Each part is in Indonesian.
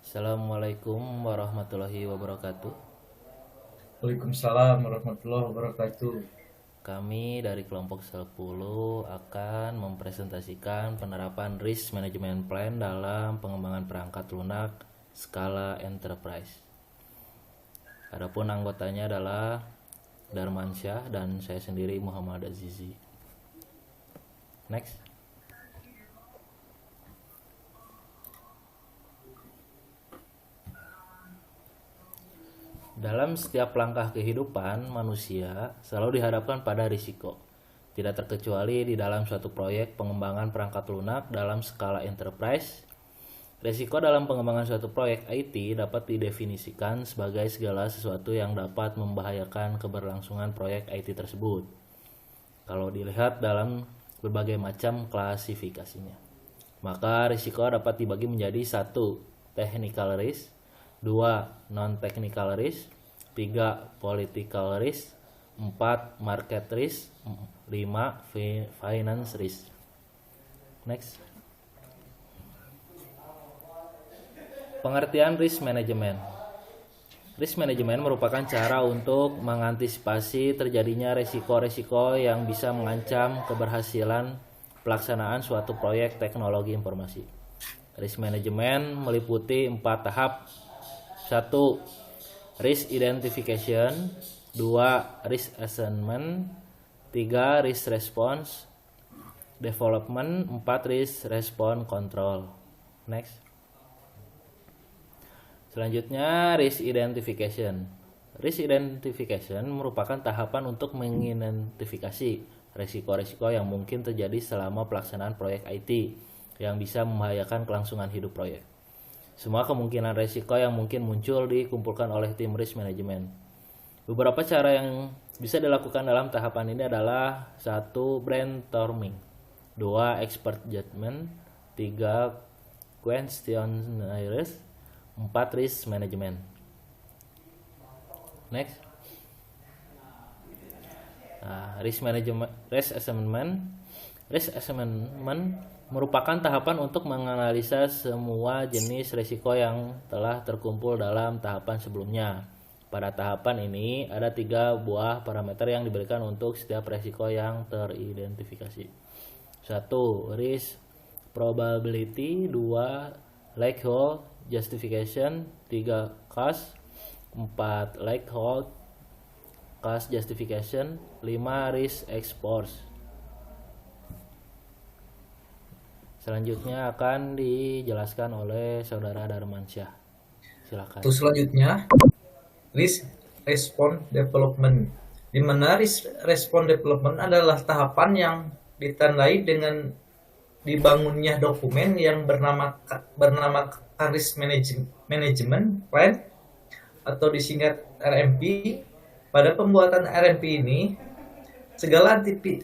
Assalamualaikum warahmatullahi wabarakatuh. Waalaikumsalam warahmatullahi wabarakatuh. Kami dari kelompok 10 akan mempresentasikan penerapan risk management plan dalam pengembangan perangkat lunak skala enterprise. Adapun anggotanya adalah Darmansyah dan saya sendiri Muhammad Azizi. Next. Dalam setiap langkah kehidupan manusia selalu dihadapkan pada risiko. Tidak terkecuali di dalam suatu proyek pengembangan perangkat lunak dalam skala enterprise. Risiko dalam pengembangan suatu proyek IT dapat didefinisikan sebagai segala sesuatu yang dapat membahayakan keberlangsungan proyek IT tersebut. Kalau dilihat dalam berbagai macam klasifikasinya. Maka risiko dapat dibagi menjadi 1. Technical risk, 2. Non-technical risk, 3. Political risk, 4. Market risk, 5. Finance risk. Next. Pengertian risk management. Risk management merupakan cara untuk mengantisipasi terjadinya risiko-risiko yang bisa mengancam keberhasilan pelaksanaan suatu proyek teknologi informasi. Risk management meliputi 4 tahap. 1. Risk identification, 2. Risk assessment, 3. Risk response development, 4. Risk response control. Next. Selanjutnya, risk identification. Risk identification merupakan tahapan untuk mengidentifikasi risiko-risiko yang mungkin terjadi selama pelaksanaan proyek IT yang bisa membahayakan kelangsungan hidup proyek. Semua kemungkinan risiko yang mungkin muncul dikumpulkan oleh tim risk management. Beberapa cara yang bisa dilakukan dalam tahapan ini adalah 1. Brainstorming, 2. Expert judgment, 3. Questionnaires, 4. Risk management. Next. Risk assessment. Risk assessment merupakan tahapan untuk menganalisa semua jenis risiko yang telah terkumpul dalam tahapan sebelumnya. Pada tahapan ini ada 3 buah parameter yang diberikan untuk setiap risiko yang teridentifikasi. 1. Risk probability, 2. Likelihood justification, 3. Cost, 4. Likelihood cost justification, 5. Risk exposure. Selanjutnya akan dijelaskan oleh Saudara Darmansyah. Silakan. Untuk selanjutnya, risk response development. Di mana risk response development adalah tahapan yang ditandai dengan dibangunnya dokumen yang bernama risk management plan atau disingkat RMP. Pada pembuatan RMP ini, segala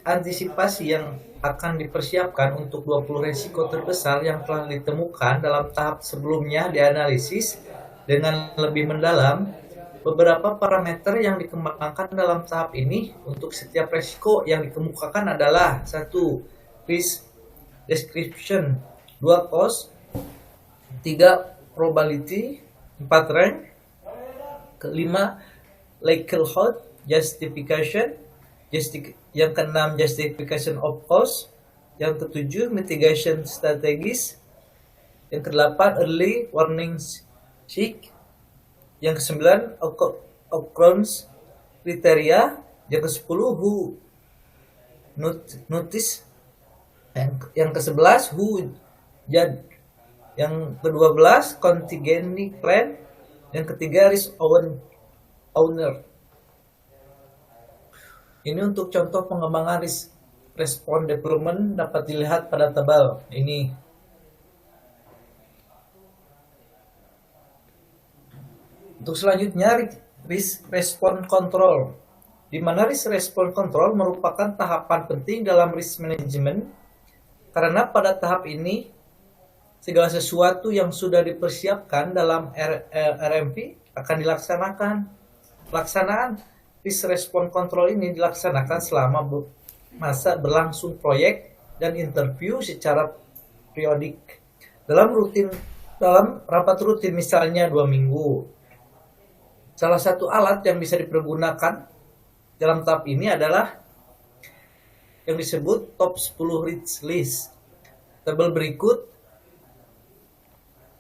antisipasi yang akan dipersiapkan untuk 20 risiko terbesar yang telah ditemukan dalam tahap sebelumnya dianalisis dengan lebih mendalam. Beberapa parameter yang dikembangkan dalam tahap ini untuk setiap risiko yang dikemukakan adalah 1. Risk description, 2. Cost, 3. Probability, 4. Rank, 5. Likelihood justification, yang ke-6 justification of cost, yang ke-7 mitigation strategies, yang ke-8 early warning sign, yang ke-9 occurrence criteria, yang ke-10 who notice, yang ke-11 who judge, yang ke-12 contingency plan, yang ketiga risk owner. Ini untuk contoh pengembangan risk response development dapat dilihat pada tabel ini. Untuk selanjutnya, risk response control. Di mana risk response control merupakan tahapan penting dalam risk management karena pada tahap ini segala sesuatu yang sudah dipersiapkan dalam RMP akan dilaksanakan. Pelaksanaan risk response control ini dilaksanakan selama masa berlangsung proyek dan interview secara periodik dalam rapat rutin, misalnya 2 minggu. Salah satu alat yang bisa dipergunakan dalam tahap ini adalah yang disebut top 10 reach list. Tabel berikut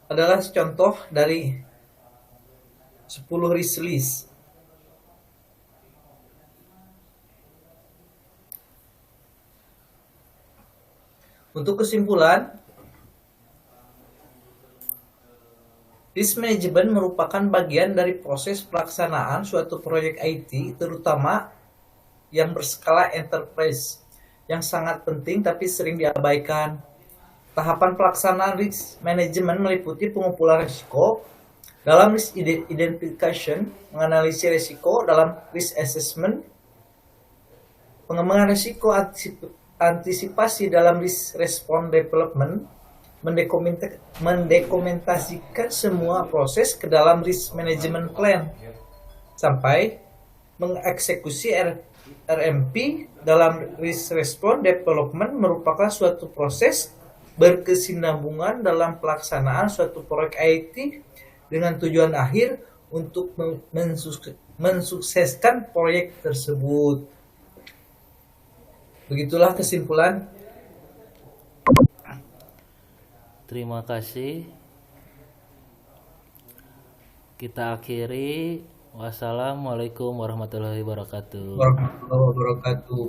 adalah contoh dari 10 reach list. Untuk kesimpulan, risk management merupakan bagian dari proses pelaksanaan suatu proyek IT, terutama yang berskala enterprise, yang sangat penting tapi sering diabaikan. Tahapan pelaksanaan risk management meliputi pengumpulan risiko dalam risk identification, menganalisis risiko dalam risk assessment, pengembangan risiko antisipasi dalam risk response development, mendokumentasikan semua proses ke dalam risk management plan, sampai mengeksekusi RMP dalam risk response development merupakan suatu proses berkesinambungan dalam pelaksanaan suatu proyek IT dengan tujuan akhir untuk mensukseskan proyek tersebut. Begitulah kesimpulan. Terima kasih. Kita akhiri. Wassalamualaikum warahmatullahi wabarakatuh. Warahmatullahi wabarakatuh.